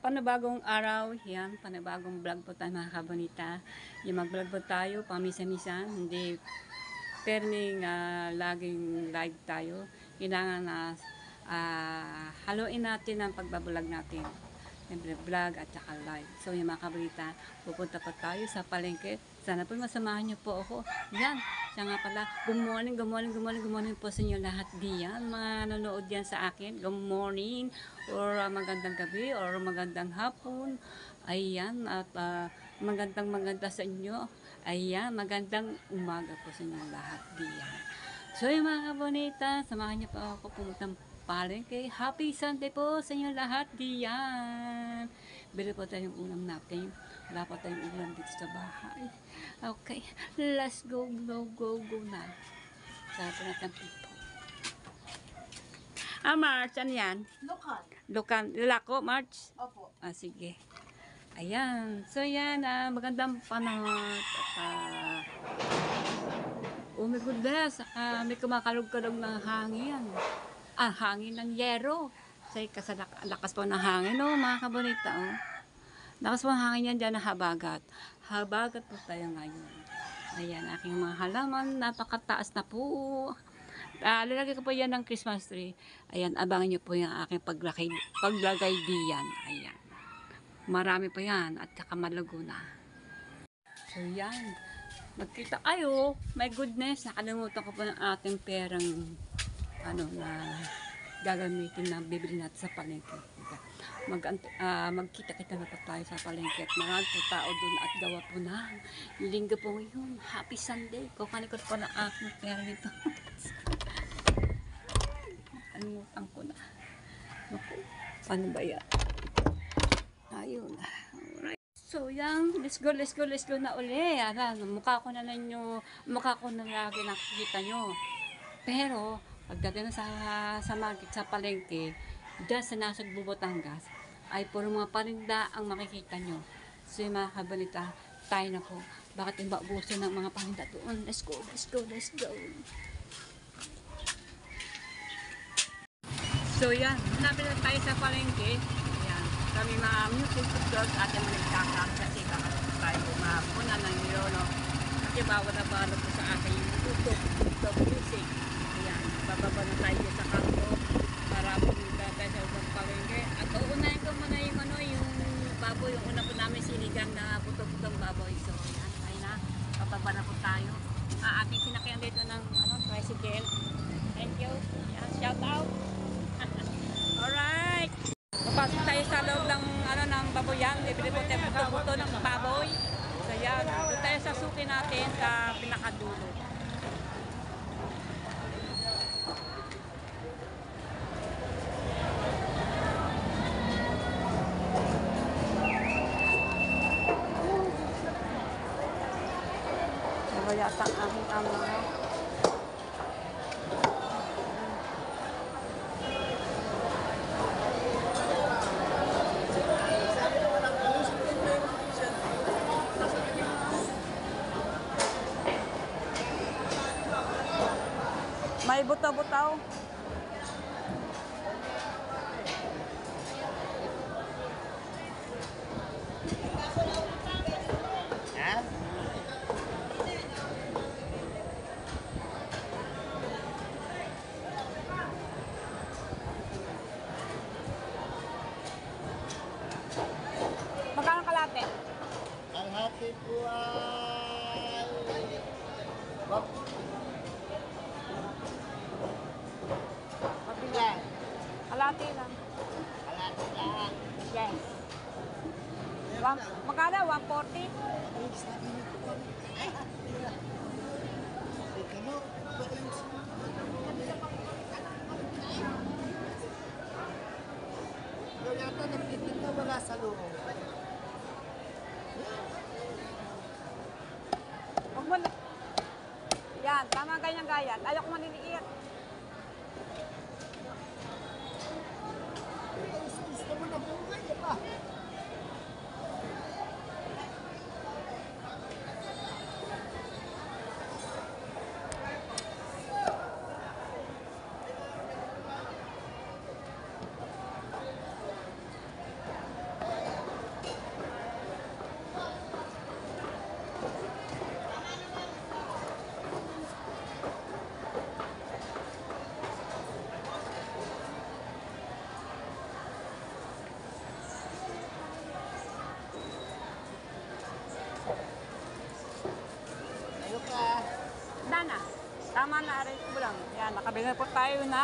Panibagong araw, yan, panibagong vlog po tayo mga kabonita. Yung mag-vlog po tayo, pamisa-misa, hindi perning laging live tayo. Kailangan na haluin natin ang pagbablog natin. Siyempre, vlog at saka live. So, yung mga kabonita, pupunta pa tayo sa palengke. Sana po masamahan niyo po ako. Yan, siya nga pala, good morning po sa inyo lahat diyan. Mga nanonood yan sa akin, good morning, or magandang gabi, or magandang hapon. Ayan, at maganda sa inyo. Ayan, magandang umaga po sa inyo lahat diyan. So, yung mga kabonita, samahan niyo po ako pumuntang palengke. Happy Sunday po sa inyo lahat diyan. Bili po tayong ulam natin. Wala pa tayong ulam dito sa bahay. Okay, let's go na. Sarap natin pito. March, ano yan? Lukan. Lako, March? Opo. Sige. Ayan. So, yan. Magandang panahon. Oh my goodness. May kumakalog-kalog ng hangin. Hangin ng yero. Kasi lakas po ng hangin, mga kabonita, Lakas po ng hangin yan dyan na habagat. Habagat po tayo ngayon. Ayan, aking mga halaman, napakataas na po. Lalagay ko po yan ng Christmas tree. Ayan, abangan nyo po yung aking paglagay diyan. Ayan. Marami po yan, at saka malago na. So, yan. Magkita kayo. My goodness, nakalimutan ko po ng ating perang na gagamitin na bibili natin sa palengke. Magkita-kita na po tayo sa palengke at marami po tao doon at gawa po na linggo po ngayon. Happy Sunday. Kukanin ko po ng aking pera nito. Alimutan ko na. Naku, paano ba yan? Ayun. Alright. So, yan. Let's go na uli. Mukha ko na lagi nakikita nyo. Pero, pagdating sa market, sa palengke, dyan sa Nasugbu, Batangas, ay puro mga parinda ang makikita nyo. So, yung mga kabonita, tayo na po. Bakit yung baubuso ng mga parinda doon? Let's go. So, yan. Hanapin na tayo sa palengke. Yan. Kami mga music vlogs at yung mga nagkakak kasi baka tayo mapuna ng nilono. Kasi bawat na balo po sa akin yung YouTube music. Ayan, bababa na tayo sa kanto para pumunta tayo sa ubang palengke. At uunahin ko muna yung baboy, yung una po namin sinigang na puto-putong baboy. So, ayun na, bababa na po tayo. Aking sinakyan dito ng tricycle. Thank you. Ayan, shout out. Alright. Papasok tayo sa loob ng baboyan. Bibili po tayo puto-puto ng baboy. So, yan. Doon tayo sa suki natin sa pinakadulo. Yata ang aking tama. May buta-butaw. Magkano kalate? Kalahati po ay... Mabilan. Kalate lang. Kalahati lang. Yes. Magkano? 140? Ay! Kano? Yata nagtitinda wala sa loob. Huwag mo na. Yan, tama ganyan-gayan. Ayaw ko maniliit. Gusto mo na bungay, di ba? Wala na. Tama na, aray ko lang. Yan, nakabili po tayo na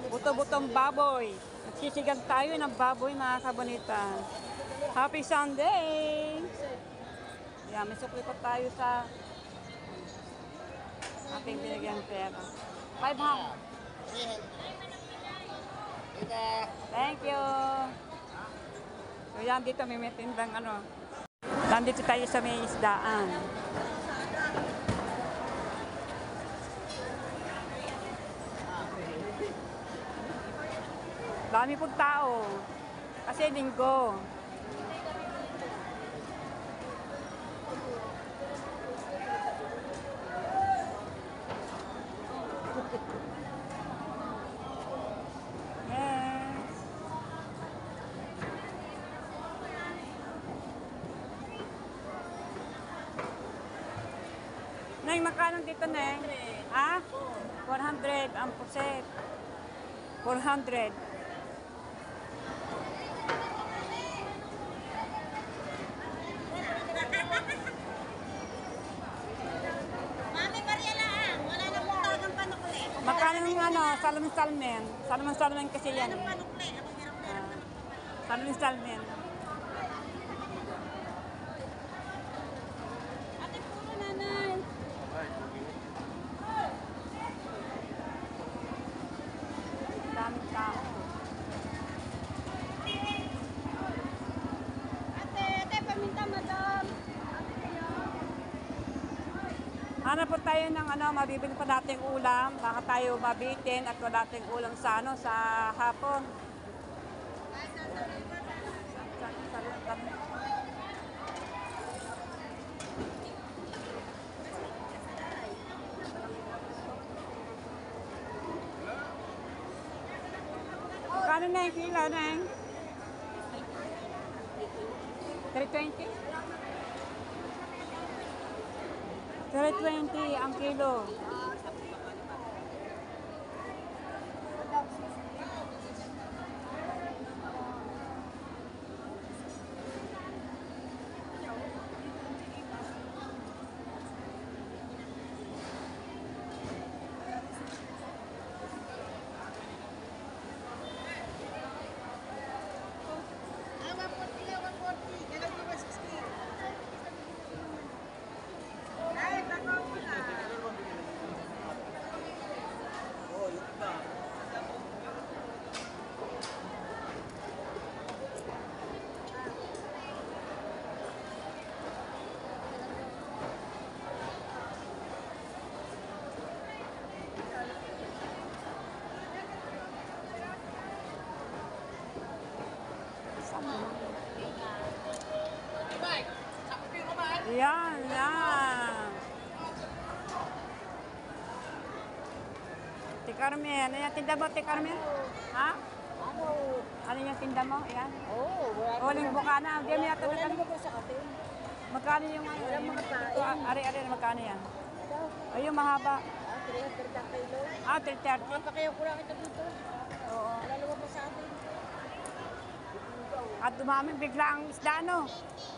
buto-butong baboy. Nagsisigang tayo ng baboy, mga kabonita. Happy Sunday! Yan, may sukli po tayo sa ating binigyan pera. 500. Thank you! So yan, dito may tindang ano. Nandito tayo sa may isdaan. Dami po tao. Kasi linggo. Yes. Neng, magkano dito, Neng? Ha? 400 ang puset. 400. Mami, Maria lang. Wala na pong talagang panukli. Magkano yung ano, salmon-salmen? Salmon-salmen kasi Wala yan. ng panukli. Ang hirap-hirap na. Salmon-salmen. Ate, puro nanay. Daming tao. Ate, paminta, madam. Hanap po tayo ng ano, mabibili pa dating ulam. Baka tayo mabitin at wala dating ulam sa ano, sa hapon. Kano na yung kilo na yung? 320? 320 ang kilo. Ah, 140 lang, 140. Kailan mo ba 60? Ay, baka wala. Yan, yan. Tikarmen. Ano yung tinda mo, Tikarmen? Ha? Ano? Ano yung tinda mo? Yan. Oo, wala O, linggo ka na. Hindi mo yata wala na naman po sa atin. Magkano yung ano? Walang mga kain. Ari-ari, magkano yan? O, yung mahaba. 300 ang kilo. 330. Mapakayaw ko lang ito dito. Oo. Wala naman po sa atin. At dumami bigla ang isda, no?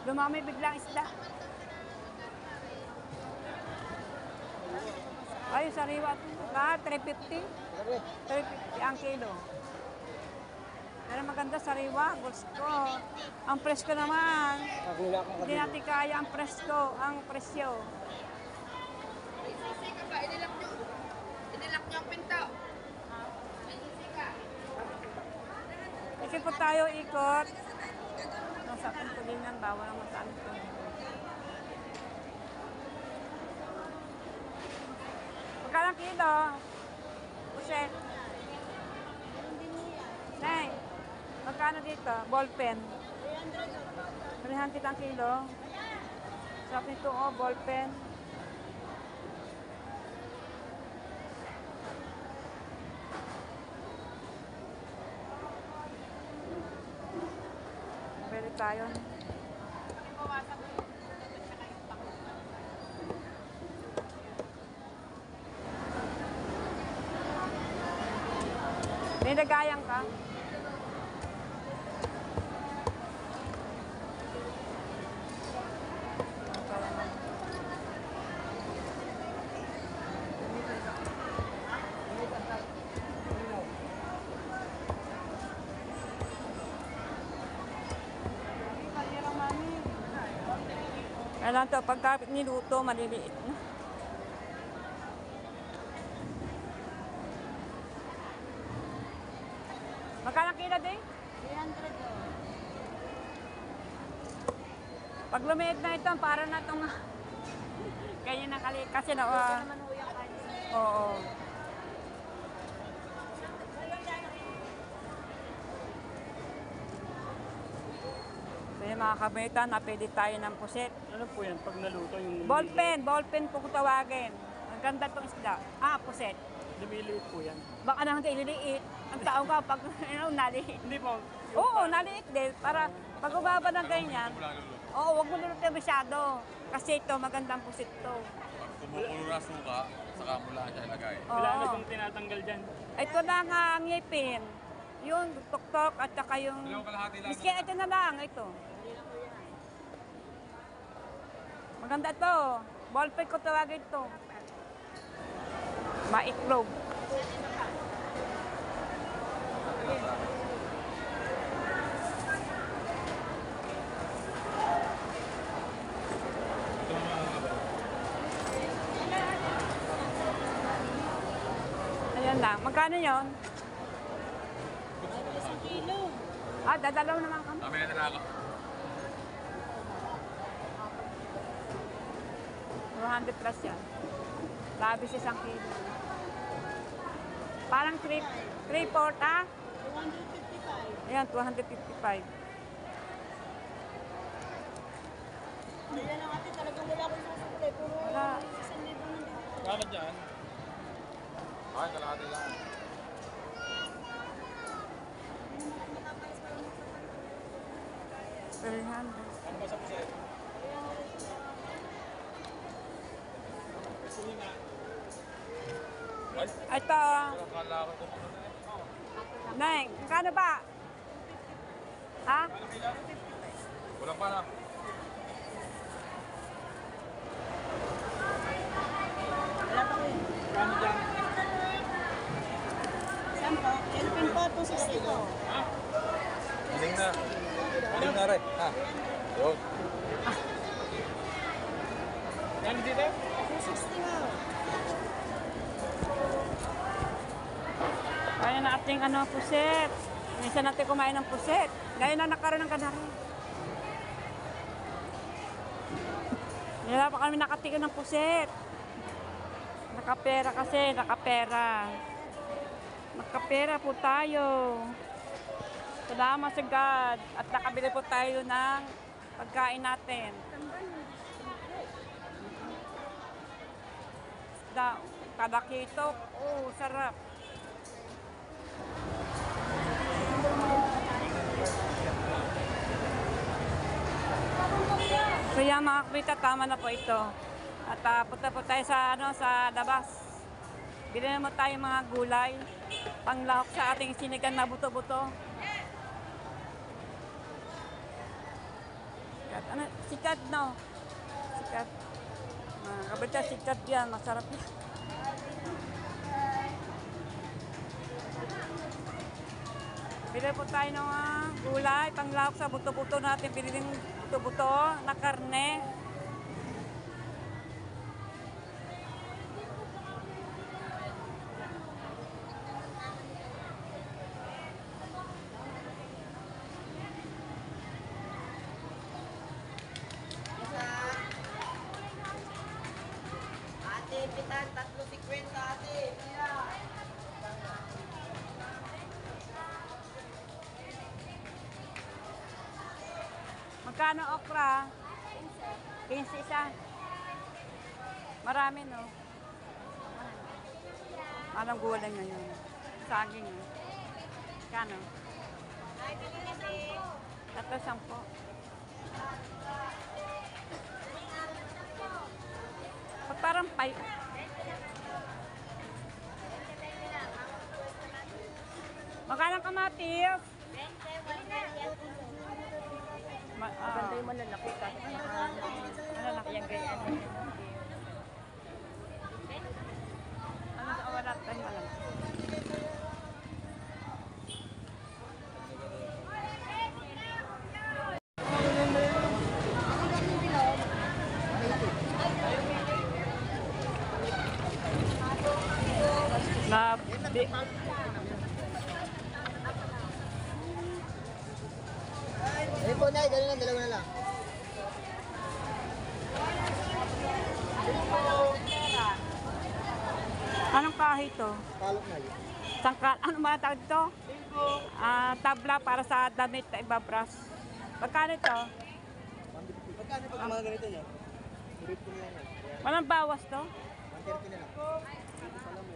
Dumami bigla ang isda. Ay, sariwa. 350. 350 ang kilo. Pero maganda sariwa, gusto. Ang presko naman. Hindi natin kaya ang presko, ang presyo. Inilak niyo ang pinto. Ikot po tayo ikot. Nasa pintulingan, bawal ang masaan ito. Magkano ang kilo? Puset. Neng, magkano dito? Ballpen. 300 ang kilo. Sarap nito, oh, ballpen. Bili tayo. May nagayang ka? lang to, pagka niluto, maliliit na. Magkano kilo din? 300 daw. Pag lumiit na ito, para na itong ganyan na kali. Kasi na, Naman ho yung kanin. oo. So yung mga kabitan, napili tayo ng pusit. Ano po yan pag naluto yung Ballpen po kung tawagin. Ang ganda itong isda. Ah, pusit. lumiliit po yan? Baka naman kayo ililiit. Ang tao ka pag naliit. Hindi po. Oo, naliit din. Para pag umaba ng ganyan, oo, huwag mo lulutin masyado. Kasi ito, magandang pusit to. Pag kumukulo na suka, saka mo lang siya ilagay. Wala na Oo. pong tinatanggal dyan. Ito na nga ang ngipin. Yung tuktok at saka yung... Dalawang kalahati lang. Miski ito na lang, ito. Maganda to. Ballpen ko tawagin ito. Maitlog. Ayan lang. Magkano yon? Isang kilo. Ah, dadalaw naman kami. Kami na ako. 200 plus yan. Labis isang kilo. Parang 3-4 ah? 255. Ayan, 255. Kaya lang ate, talagang wala akong susukulay. Puro Wala. 1,000 nandito. Kama dyan. Ay, kalahati lang. Ano ba sa puset? Ay, Ito, akala ko kung ano na eh. Neng, kano ba? Ha? Walang pa na. Wala pa rin. Kano dyan? Saan po? Elpin po, 260 po. Hiling na. Hiling na rin. Ha? Yun. Kano dito? 260 mo. Kaya na ating puset. Minsan natin kumain ng puset. Ngayon na nakaroon ng ganari. Nila pa kami nakatikin ng puset. Nakapera kasi, nakapera. Nakapera po tayo. Salamat sa God. At nakabili po tayo ng pagkain natin. Isda, kadakitok. Oh, sarap. So yan mga kapita, tama na po ito. At punta po tayo sa labas. Bili naman tayo mga gulay. Panglahok sa ating sinigang na buto-buto. Sikat. Ano? Sikat, no? Sikat. Mga kapita, sikat yan. Masarap yan. Bili po tayo ng gulay, panglahok sa buto-buto natin. Bili din buto-buto na karne. Ate, pitan, 3.50 ate. Magkano okra? 15 isa. Marami, no? Anong gulay ngayon? Saging, no? Kano? Ay, bigyan ate. 3.10. Ba't parang pay? Magkano kamatis? 20, 100. Maganda yung malalaki ka. Malalaki yung ganyan. Ano sa wala tayo malalaki? Di, Ayun po, Nay. Ganun lang. Dalawa na lang. anong kahoy to? Palok na yun. Sangkal, ano mga tawag dito? Tabla para sa damit na ibabras. Magkano ito? Magkano pag mga ganito niya? 150 na lang yan. Walang bawas to? 130 na lang. Dito pala mo.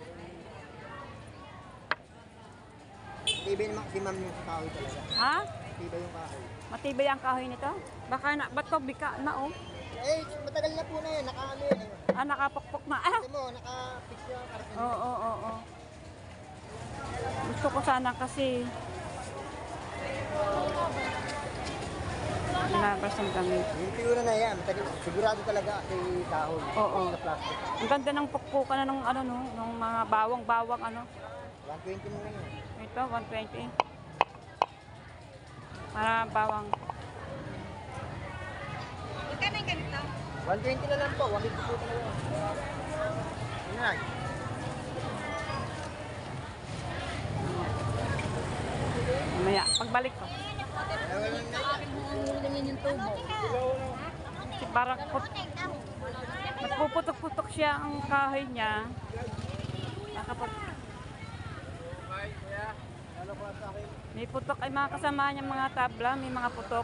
Tibay naman si ma'am yung kahoy talaga. Ha? Tibay yung kahoy. Matibay ang kahoy nito? Baka na, ba't to bika na oh? Eh, matagal na po na yan. Naka-ano yun eh. Nakapukpok na. Ah! Kasi mo, naka-fix yung karton. Oo. Gusto ko sana kasi nabras ang damit. Yung figura na yan. Matagal. Sigurado talaga kay kahoy. Oo. Sa plastic. Ang ganda ng pukpukan na ng ano no, ng mga bawang-bawang ano. 120 na lang yan. Ito 120. Para bawang. Ika na yung ganito. 120 na lang po. 150 po talaga. Yun na. Mamaya pagbalik ko. Dalawa lang na yan. Parang nagpuputok-putok siya ang kahoy niya. Nakapag may putok ay mga kasama niyang mga tabla, may mga putok.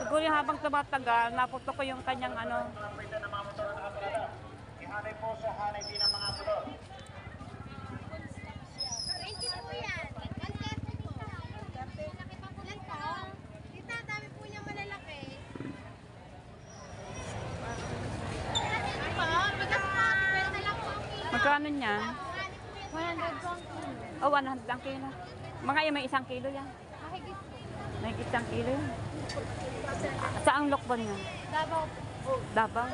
Siguro yung habang tumatagal, naputok ko yung kanyang ano. Thank po yan. Laki pa po lang po. Tita, dami po niya malalaki. Bigas po. 20 lang po ang kilo. Magkano niya? 100 po ang kilo. Oh, 100 ang kilo. Mga may 1 kilo yan. Mahigit po. May 1 kilo yan. Saang lokban niya? Davao po. Davao.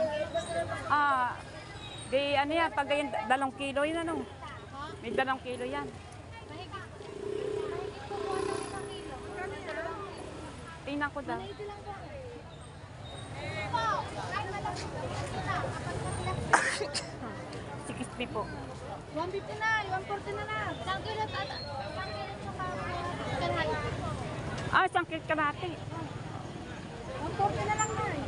Di ano yan, pag ganyan, 2 kilo yun ano. May 2 kilo yan. Mahigit po. Mahigit po po ng 1 kilo. Tingnan ko daw. Ito lang po. Po. Ay, malang po. Ito na. Kapag na 60 po. 150 na, 140 na lang. Isang kilo tata. Isang kilo sa kalahati. 1 kilo kalahati. 140 na lang na eh.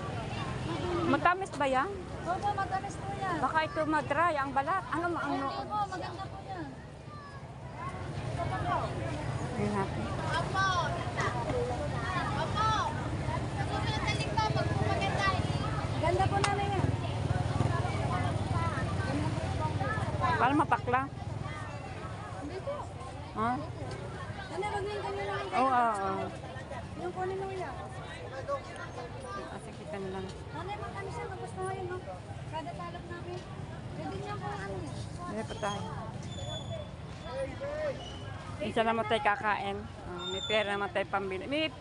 Matamis ba yan? Opo, matamis po yan. Baka ito madry ang balat. Ano ang Hindi po, maganda po yan. Ito pa po. Ayun natin. Opo. Opo. Susunod na linggo, magpumaganda eh. Ganda po namin yan. Para mapakla. Hindi po. Ha? Ano, wag na yung ganyan lang. Oo. Yung kunin mo yan. Kasi kita na lang. Nanay, ano siya, tapos na ngayon, no? Kada talap namin. Pwede niya po ano eh. Hindi pa tayo. Isa naman tayo kakain. May pera naman tayo pambili. May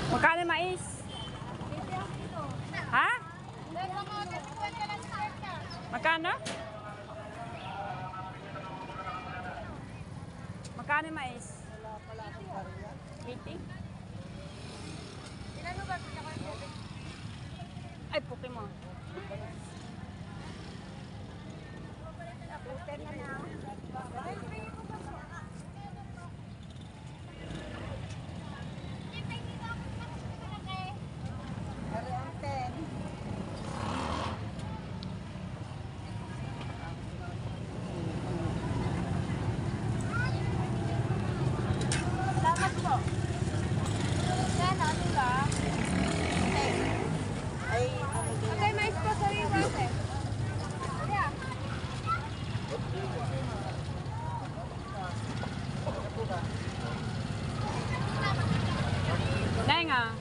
magkano yung mais? Ha? Magkano? Magkano yung mais? 80? Ay, puki mo. Salamat po. Sana, ano ba? Okay, mais po, sorry, wate. Yeah. Nenga,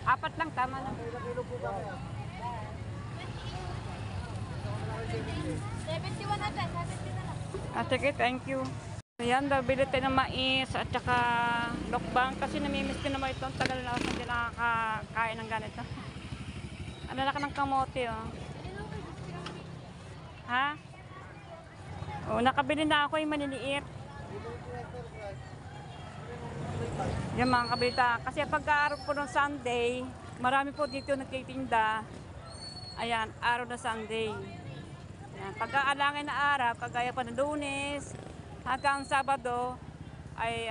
4 lang, tama na. 71 na tayo, 70 na lang. Sige, thank you. Ayan, bili tayo ng mais at saka lokbang kasi namimiss ko naman ito. Ang tagal na ako hindi nakakain ng ganito. Ang lalaki ng kamote, oh. Ha? Oh, nakabili na ako yung maliliit. Yung mga kabita. Kasi pagka-araw po ng Sunday, marami po dito nagtitinda. Ayan, araw na Sunday. Ayan, pagka-alangin na araw, kagaya pa ng Lunes, hanggang Sabado, ay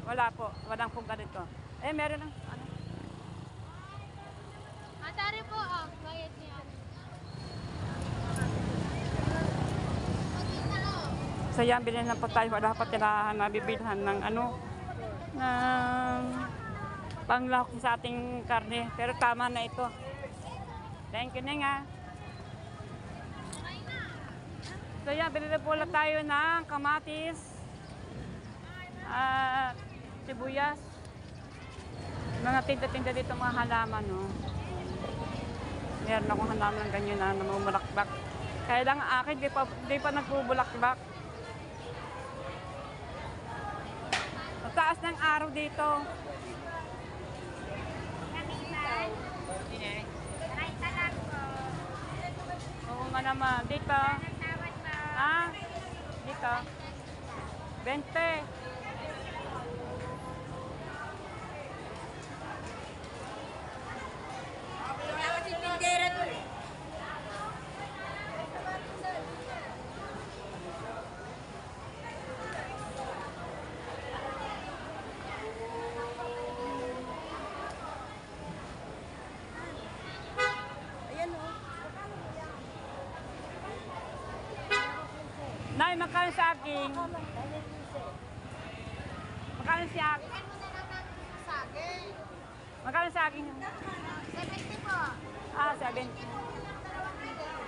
wala po. Walang po ganito. Eh, meron lang. Ano? Atari po, bayad niya. Pagkita, So yan, bilhin na po tayo. Wala pa tirahan na bibilhan ng ano, ng panglahok sa ating karne. Pero tama na ito. Thank you, Nenga. So yan, bilhin na po ulit tayo ng kamatis at sibuyas. Mga tinda-tinda dito mga halaman, no. Meron akong halaman ng ganyan na namumulakbak. Kaya lang akin, di pa nagbubulakbak. Taas ng araw dito. Oo nga naman. Dito. Ha? Dito. 20. Nay, magkano sa akin? Magkano sa akin? bigyan mo na lang ng saging. Magkano sa akin? 70 po. 70.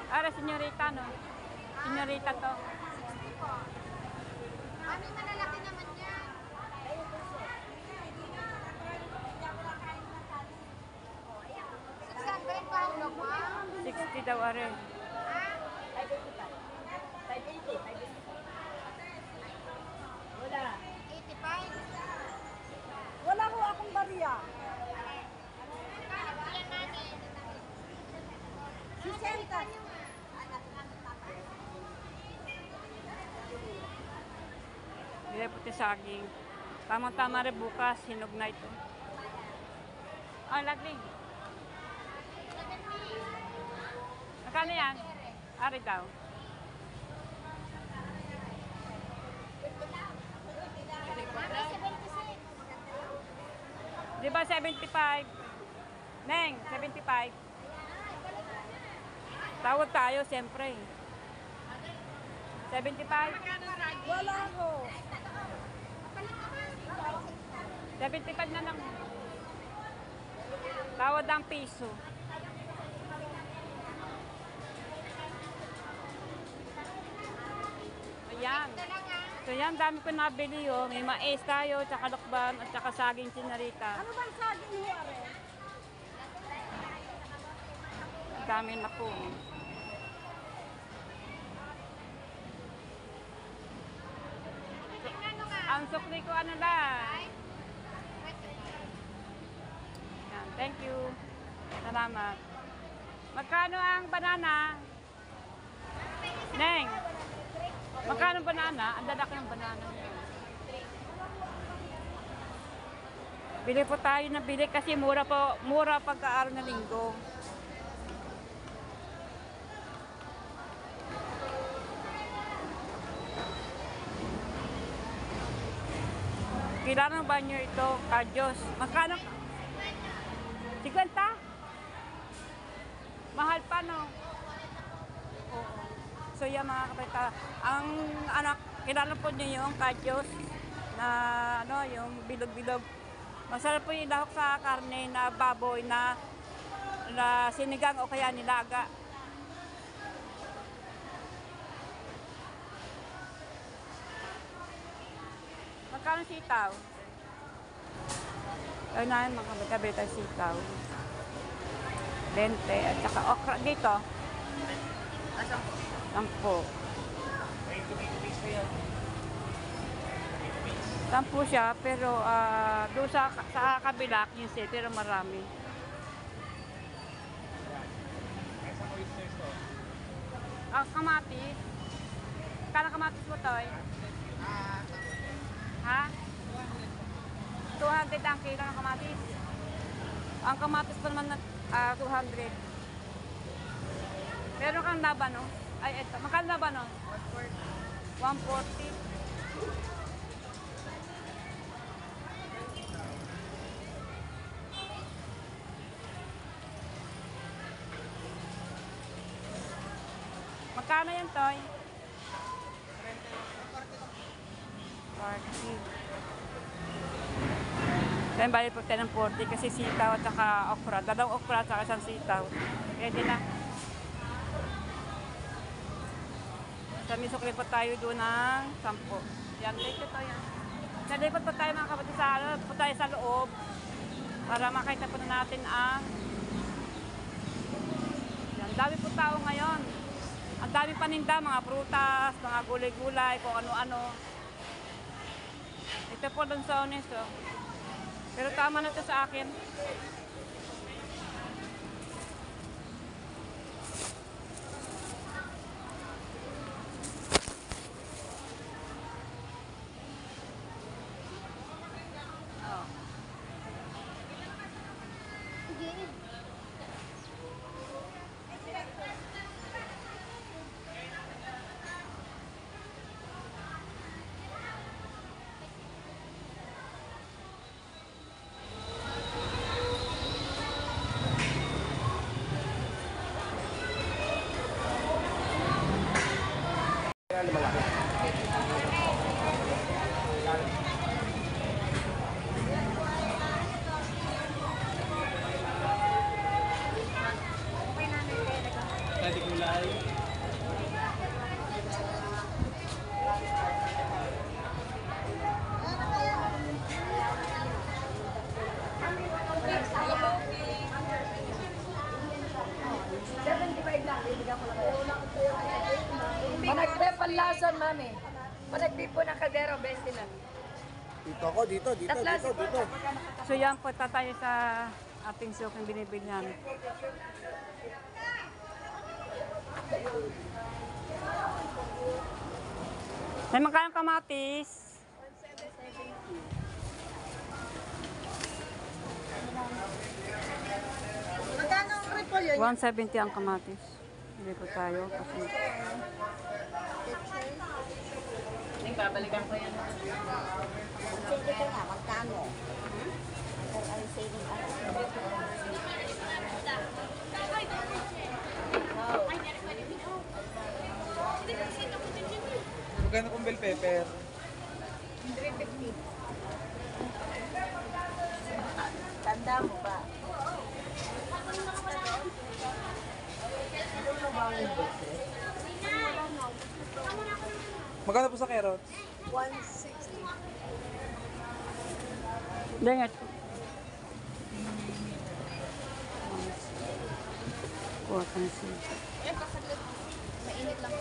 Ara, senyorita, no? Senyorita to. 60 po. Mami, malalaki naman yan. 600 pa hulog mo? 60 daw, are. Wala. 85? Wala ko akong bariya. Kaya bigyan natin. 60. Hindi puti saging. Tamang-tama rin bukas, hinog na ito. Oh, lagling. 70. Magkano yan? Ari daw. Mami, 76. Di ba 75? Neng, 75. Tawag tayo, siyempre. 75? Wala ko. 75 na lang. Tawad ang piso. Ayan. So yan, dami ko nabili, oh. May mais tayo, tsaka lokban, at tsaka saging sinarita. Ano bang saging mo, are? Dami na po. Ang sukli ko ano lang. Yan, thank you. Salamat. Magkano ang banana? Neng, magkano ang banana? Ang lalaki ng banana. Bili po tayo na bili kasi mura pagka-araw na linggo. Kailangan ba nyo ito? Kadyos. Magkano? 50? Mahal pa, no? Oo. So yan mga kapita. Ang anak, kilala po nyo yung kadyos na ano, yung bilog-bilog. Masarap po yung lahok sa karne na baboy na sinigang o kaya nilaga. Magkano sitaw? Ayun na mga kabita sitaw. 20 at saka okra dito. 10. 10 siya pero doon sa kabila 15 pero marami. Kamatis. Kala kamatis mo, Toy? Ha? 200 ang kilo ng kamatis. Ang kamatis pa naman na 200. Meron kang labano? Ay, eto. Magkano labano? 140. Magkano yan, Toy? 40. Then, bali po tayo ng 40 kasi sitaw at saka okra. Dalawang okra at saka isang sitaw. Pwede na. Sa misukli po tayo doon ng 10. Yan, dito to yan. Nalikot po tayo mga kapatid po tayo sa loob para makita po na natin ang yan, dami po tao ngayon. Ang dami paninda, mga prutas, mga gulay-gulay, kung ano-ano. Ito po doon sa Honesto. Pero tama na ito sa akin. Oh. Pwede gulay. Panagpe panlason, mami. Panagpe po na kadero, besti na. Dito ako, dito. So yan po tayo sa ating sukang binibilhan. May magkano kamatis? 170 ang kamatis. Hindi po tayo kasi Babalikan ko yan. Sige ka nga, magkano? Ang saving Magkano kung bell pepper? 350. Tanda mo ba? Magkano po sa carrots? 160. Dengat. Kuha ka na siya. Mainit lang.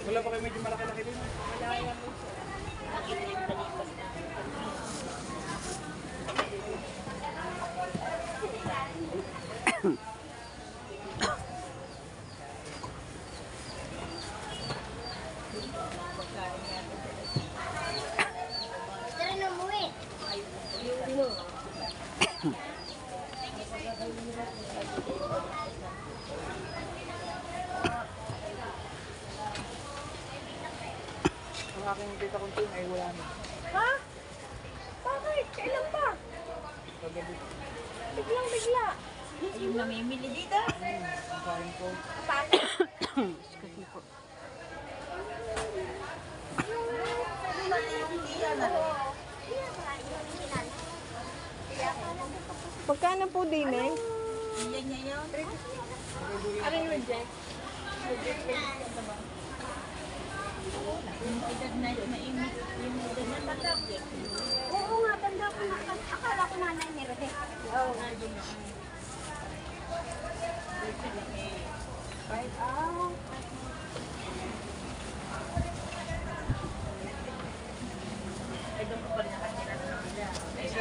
Wala pa kayo medyo malaki-laki din. Tara na umuwi. Ang aking tita kong tin ay wala na. Ha? Bakit? Kailan pa? Kagabi. Biglang-bigla. Yung namimili dito. Ang kain ko. Excuse me po. Pagkano po din eh? Yan niya yun. Ano yung reject? Yung edad na mainit. Yung edad na matapos. Oo nga, tanda ko na. Akala ko nanay ni Rode.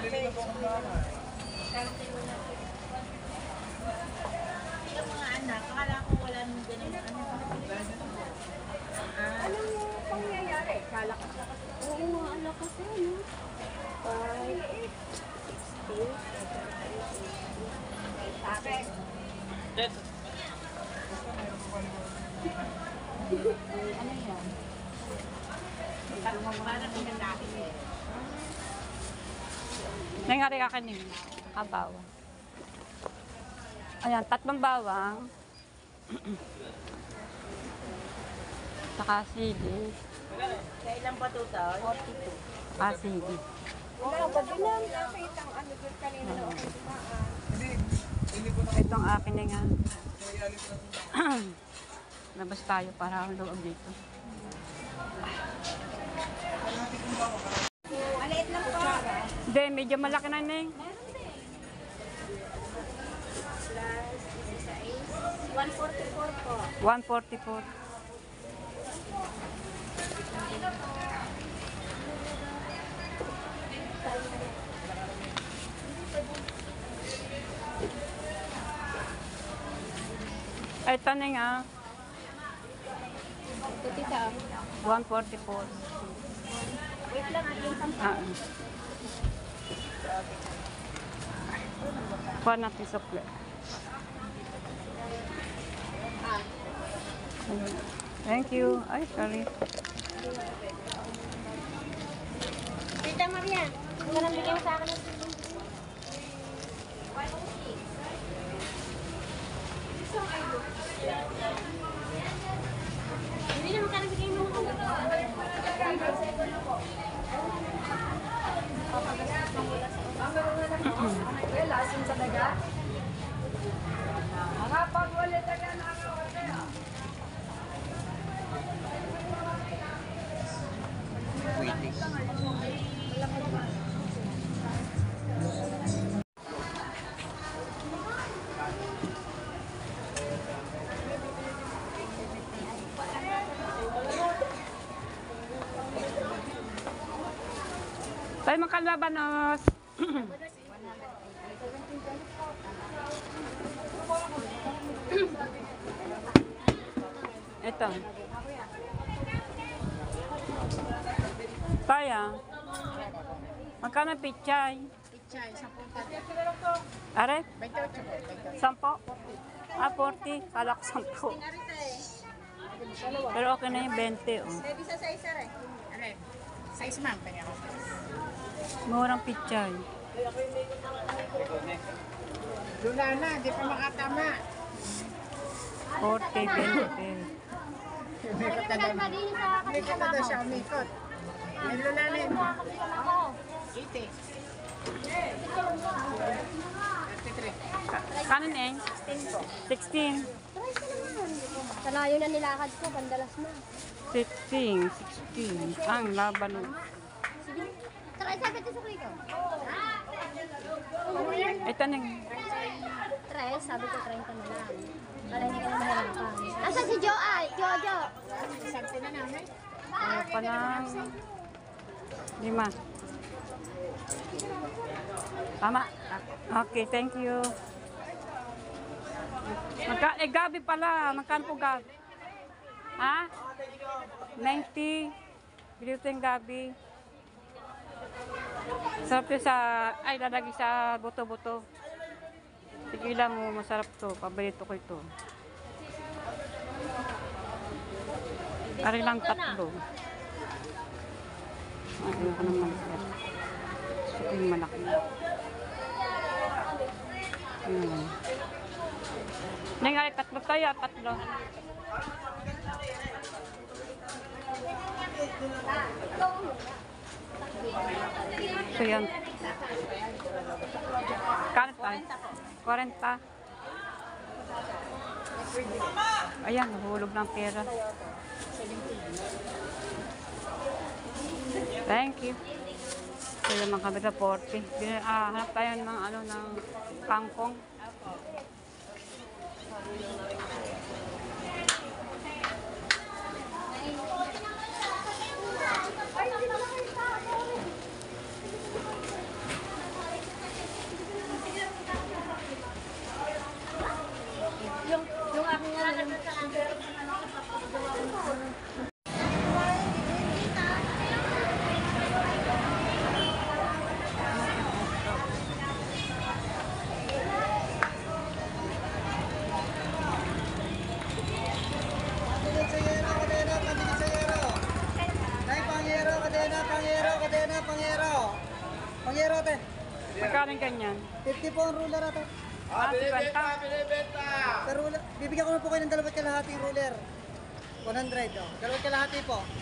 Yung mga anak, akala ko wala nang ganun Anong pangyayari? Kalakas na kasi. Oo, ano kasi, ano? 5, 6, Bakit? Nangyari ka kanina. Bawang. Ayan, 3 bawang. Saka sili. Kailan pa total? 42. Saka sili. Wala ba din lang nakita ang ano doon kanina na okay dumaan? Itong akin na nga. Labas tayo para ang loob dito. Maliit lang po. Hindi, medyo malaki na Neng. 144 po. 144. Ay, taning ah. Tita, 144. wait lang at yung Ah. Kuha natin sukle. Thank you. Ay, sorry. Tita Maria, kung nang bigyan sa akin ng hindi naman ka nabigay mo ng Well, asin sa daga. Mga pagwali daga na ako. Tayo makalabanos. Ito. Kaya. Magkano pichay? pichay, 10 pati. Are? 28 po. 10? Ah, 40. Kala ko 10. Pero okay na yung 20. Oh. Baby sa size eh. Ano? Size ma'am, kanya ko. Murang pichay. Lula na, di pa makatama. 40, 20. Umikot na doon. Umikot na doon siya, umikot. May lula na yun. 80. 33. Kanin eh? 16. Sa layo na nilakad ko, pandalas na. 15, 16. Ang laban. Saka sabi ko sa krito. Ito na. Tres, sabi ko 30 na lang. Para hindi ka na mahirapan. Asa si Jo? Ay, Jojo. Sabi na namin. Ano pa lang? 5. Tama. Okay, thank you. Gabi pala. Magkano po gabi? Ha? 90. Bili ko yung gabi. Sarap yun sa, ay lalagay sa buto-buto. Tigilan mo, masarap to. Paborito ko ito. Ari lang 3. Ayun ko naman. Gusto ko yung malaki. Nangyari 3 tayo, 3. So yan. Kanin tayo? 40. Ayan, nahulog ng pera. Thank you. So naman kami sa 40. Hanap tayo ng ano, ng kangkong. Magkano yung ganyan? 50 po ang ruler ata. Ah, 50. Sa ruler, bibigyan ko na po kayo ng dalawat kalahating ruler. 100 oh. Dalawat kalahati po. 40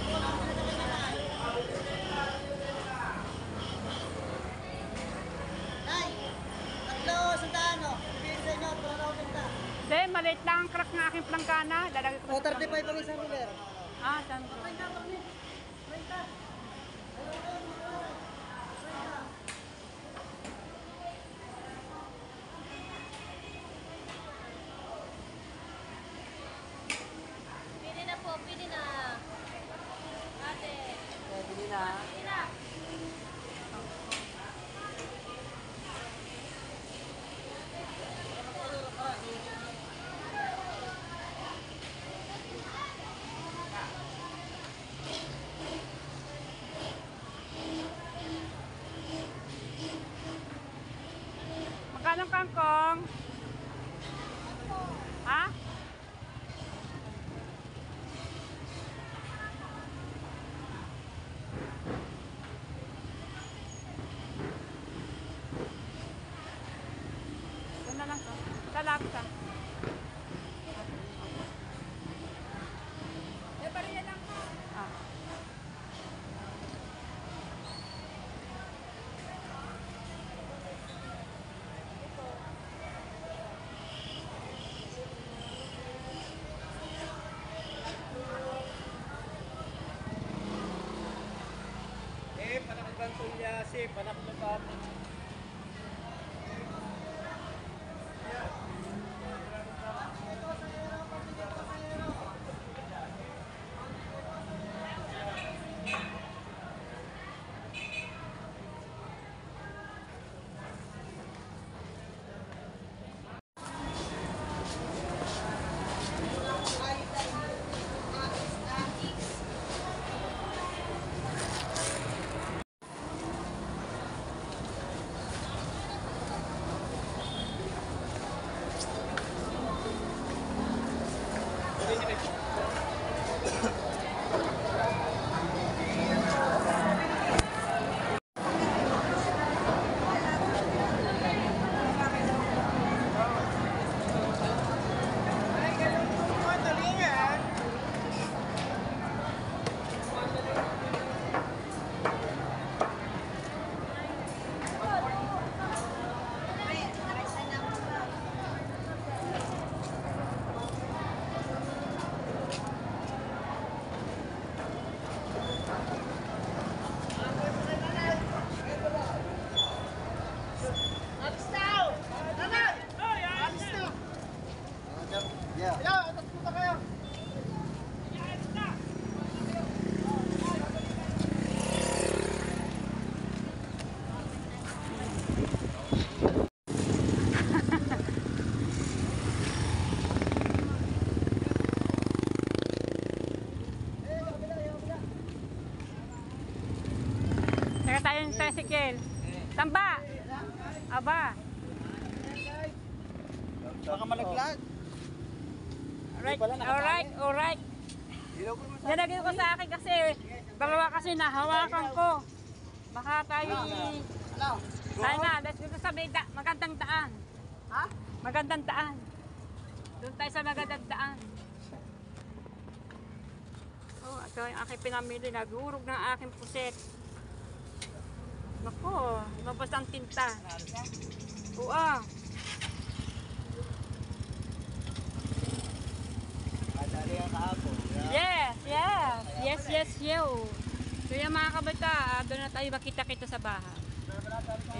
po lang. Nay, tatlo, sandaan oh. Bibigyan sa inyo, para na ulit. Hindi, maliit lang ang crack ng aking plangkana. Lalagay ko O, 35 ang isang ruler. Ah, saan ko? Pili na po, pili na. Ate. Bili na. Pili na. Magkano ang kangkong? Ha? Doon na lang to. Sa laksa. Ah. Panak ng Bantulyasi, panak ng Bati. Teka tayo ng tricycle. Tamba! Aba! Baka malaglag. Alright. Nilagay ko sa akin kasi dalawa kasi nahawakan ko. Baka tayo tayo na, let's go sa may magandang daan. Ha? Magandang daan. Doon tayo sa magandang daan. Oh, ito yung aking pinamili. Nagurog ng aking puset. Nako, mabas ang tinta. Oo. Madali ang kahapon. Yes. So yan mga kabata, doon na tayo makita-kita sa bahay.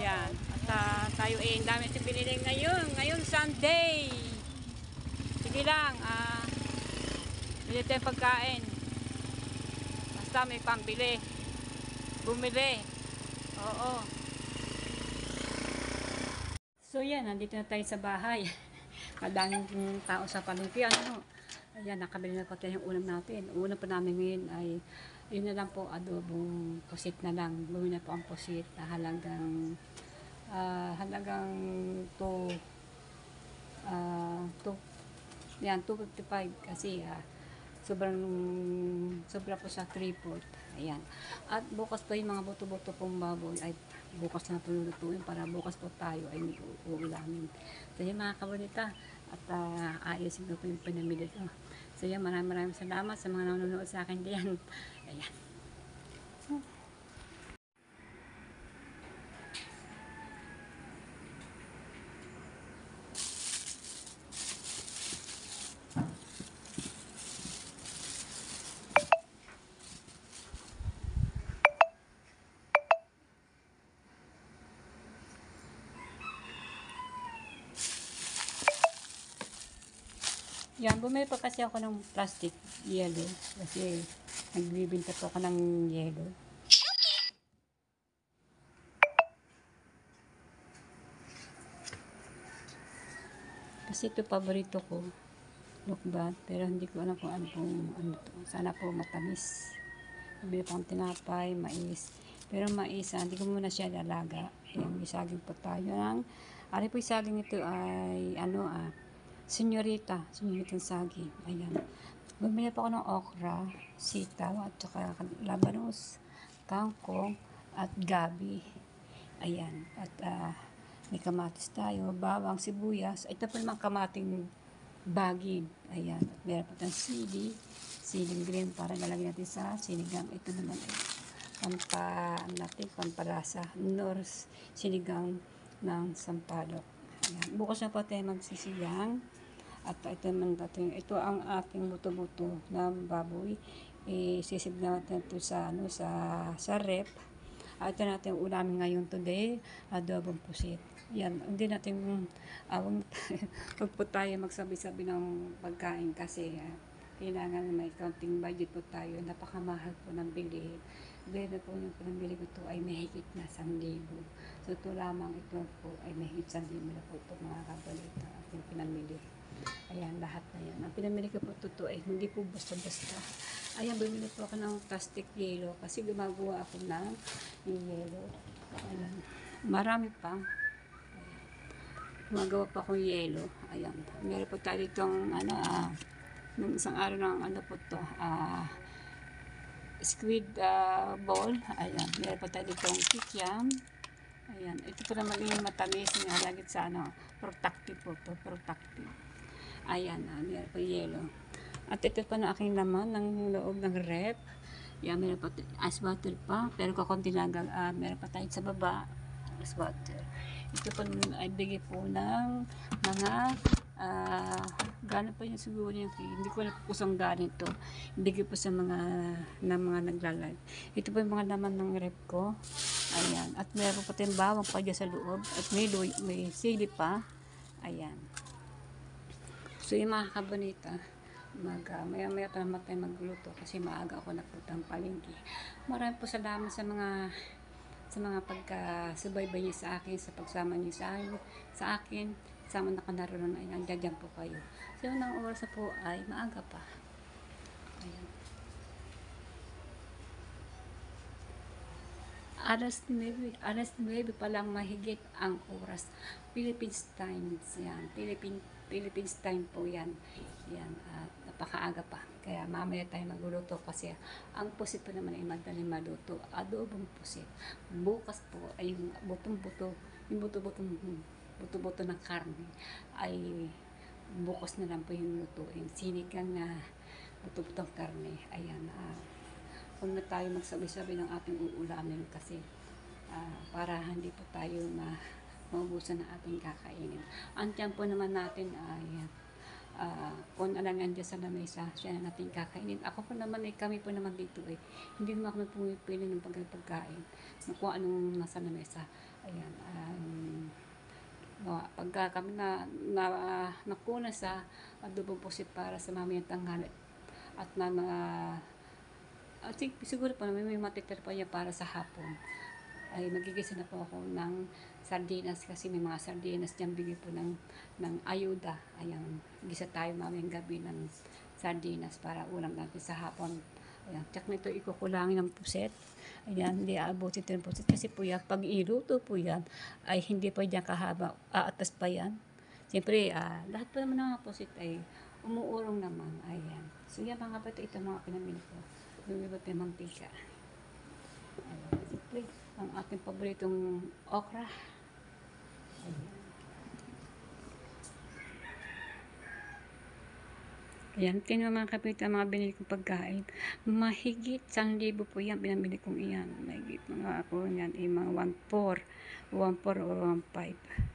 Ayan. At tayo ang dami natin pinili ngayon Sunday. Sige lang, bili tayong pagkain. Basta may pambili. Bumili. Oo. So yan, nandito na tayo sa bahay. Madaming tao sa palengke. Ayan, nakabili na pa tayo yung ulam natin. Ulam pa namin ngayon ay, yun na lang po, adobong pusit na lang. Bumili na po ang pusit na halagang 255 kasi sobra po sa 3/4. Ayan. At bukas pa yung mga buto-buto pong baboy ay bukas na po lulutuin para bukas po tayo ay may uulamin. So yan mga kabonita, at ayusin ko po yung pinamili ko. So yan, maraming salamat sa mga nanonood sa akin diyan. Ayan. Yan, bumili pa kasi ako ng plastic yellow kasi nagbibinta po ako ng yellow. Kasi ito paborito ko, lukbat, pero hindi ko alam kung ano to. Sana po matamis. Bumili pa akong tinapay, mais. Pero mais, hindi ko muna siya lalaga. Ayan, may saging po tayo ng, ari po yung saging ito ay, senyoritang saging. Ayan. Bumili pa ako ng okra, sitaw, at saka labanos, kangkong, at gabi. Ayan. At may kamatis tayo, bawang, sibuyas. Ito po naman kamating bagin. Ayan. At meron po tayong siling green para nalagyan natin sa sinigang. Ito naman ay pampalasa. Nors sinigang ng sampalok. Ayan. Bukas na po tayo magsisigang. At ito ang aking buto-buto na baboy. Sisig natin ito sa rep. At ito natin ulamin ngayon today, adobong pusit. Yan, hindi natin wag po tayo magsabi-sabi ng pagkain kasi kailangan may counting budget po tayo. Napakamahal po ng bilihin. Dahil po yung pinamili ko ito ay mahigit na 1,000. So ito lamang ito po ay mahigit 1,000 na po ito mga kabalita ating pinamili. Ayan, lahat na yan. Ang pinamili ko po ito ay hindi po basta-basta. Ayan, bumili po ako ng plastic yellow kasi gumagawa ako ng yellow. Ayan, marami pa. Gumagawa pa akong yellow. Ayan, meron po tayo ditong nung isang araw ng po to, squid ball. Ayan, meron po tayo ditong kikiam. Ayan, ito po naman yung matamis na lagit sa protective po, protective. Ayan, meron po yellow. At ito pa na aking laman ng loob ng rep. Yan, meron pa ice water pa, pero kakunti lang, meron pa tayo sa baba, ice water. Ito pa ay bigay po ng mga, gano'n pa yun siguro yung, hindi ko na kusang gano'n ito. Bigay po sa mga nagla-live. Ito po yung mga laman ng rep ko. Ayan, at meron pa tayong bawang pa dyan sa loob, at may sili pa. Ayan. So yung mga kabonita, maya-maya pa naman tayo magluto kasi maaga ako naputang palengke. Maraming po salamat sa mga pagkasubaybay niyo sa akin, sa pagsama niyo sa akin, sama na kanaroon ay nandiyan po kayo. So yung oras po ay maaga pa. Ayan. Alas 9 pa lang mahigit ang oras. Philippines times yan. Philippines time po yan. Yan. At napakaaga pa. Kaya mamaya tayo magluluto kasi ang pusit po naman ay madaling maluto. Adobong pusit. Bukas po ay yung buto-buto ng karne ay bukas na lang po yung lutuin. Sinigang na buto-butong karne. Ayan. Huwag na tayo magsabi-sabi ng ating uulamin kasi para hindi po tayo maubusan ng ating kakainin. Ang tiyan po naman natin ay kung alam yan dyan sa lamesa, siya na natin kakainin. Ako po naman kami po naman dito hindi naman kami pumipili ng pagkain kung anong nasa lamesa. Ayan. Pagka kami nakuna sa adobong pusit para sa mamayang tanghali at siguro pa may matitira pa yan para sa hapon. Ay magigisa na po ako ng sardinas kasi may mga sardinas dyan bigay po ng ayuda. Ayan, gisa tayo mamayang gabi ng sardinas para ulam natin sa hapon. Ayan, tsak nito ikukulangin ng puset. Ayan, hindi aabutin ito ng puset kasi po yan, pag iluto po yan, ay hindi pa dyan kahaba, aatas pa yan. Siyempre, lahat po naman ng mga puset ay umuurong naman. Ayan. So yan mga bato, ito mga pinamili ko. Lumibot yung mantika. ang aking paboritong okra. Ayan, tingnan mga kapitan, mga binili kong pagkain. Mahigit 1,000 po yan, pinamili kong iyan. Mahigit mga ako yan, mga 1,400, 1,400 o 1,500.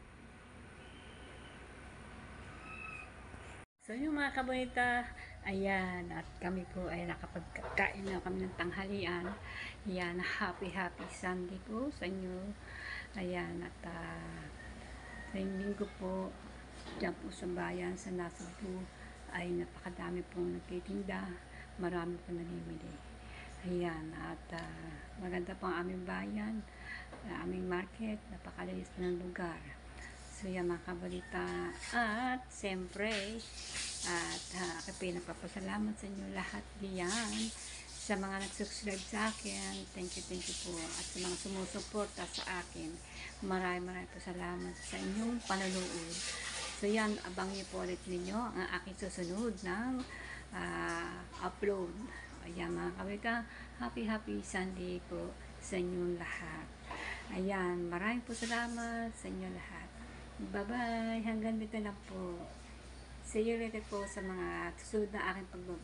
So yung mga kabonita, ayan, at kami po ay nakapagkain na kami ng tanghalian. Ayan, happy Sunday po sa inyo. Ayan, at sa linggo po, dyan po sa bayan, sa Nasugbu, ay napakadami pong nagtitinda, marami po namimili. Ayan, at maganda po ang aming bayan, aming market, napakalinis po ng lugar. So yan mga kabalita, at siyempre, at ako pinapapasalamat sa inyo lahat diyan, sa mga nag-subscribe sa akin, thank you po, at sa mga sumusuporta sa akin, maraming po salamat sa inyong panonood. So yan, abang niyo po ulit ninyo ang aking susunod ng upload. Ayan mga kabita, happy Sunday po sa inyong lahat. Ayan, maraming po salamat sa inyo lahat. Bye-bye, hanggang dito lang po. See you later po sa mga susunod na aking pag-vlog.